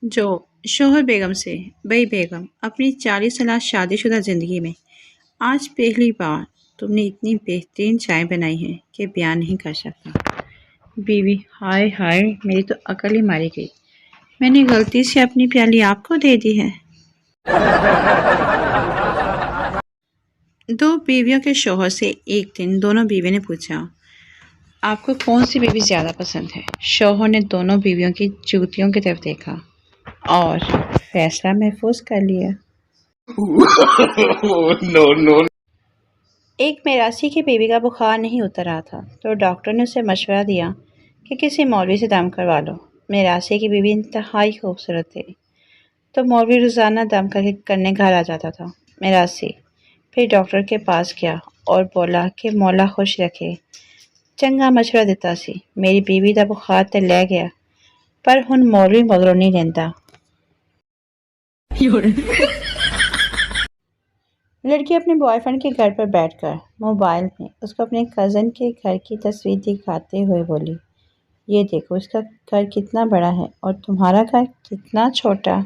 جو شوہر بیگم سے بئی بیگم اپنی 40 سالہ شادی شدہ زندگی میں آج پہلی بار تم نے اتنی بہترین چائے بنائی ہے کہ بیان نہیں کر سکتا۔ بیوی: ہائے ہائے، میری تو عقل ہی ماری گئی، میں نے غلطی سے اپنی پیالی آپ کو دے دی ہے۔ دو بیویوں کے شوہر سے ایک دن دونوں بیوی نے پوچھا، آپ کو کون سی بیوی زیادہ پسند ہے؟ شوہر نے دونوں بیویوں کی جوتیوں کی طرف دیکھا اور فیصلہ محفوظ کر لیا۔ no. ایک میراثی کی بیوی کا بخار نہیں اتر رہا تھا تو ڈاکٹر نے اسے مشورہ دیا کہ کسی مولوی سے دم کروا لو۔ میراثی کی بیوی انتہائی خوبصورت تھی تو مولوی روزانہ دم کرنے گھر آ جاتا تھا۔ میراثی پھر ڈاکٹر کے پاس گیا اور بولا کہ مولا خوش رکھے، چنگا مشورہ دیتا سی، میری بیوی دا بخار تے لے گیا پر ہن مولوی مگروں نہیں رہندا۔ لڑکی اپنے بوائے فرینڈ کے گھر پر بیٹھ کر موبائل میں اس کو اپنے کزن کے گھر کی تصویر دکھاتے ہوئے بولی، یہ دیکھو اس کا گھر کتنا بڑا ہے اور تمہارا گھر کتنا چھوٹا۔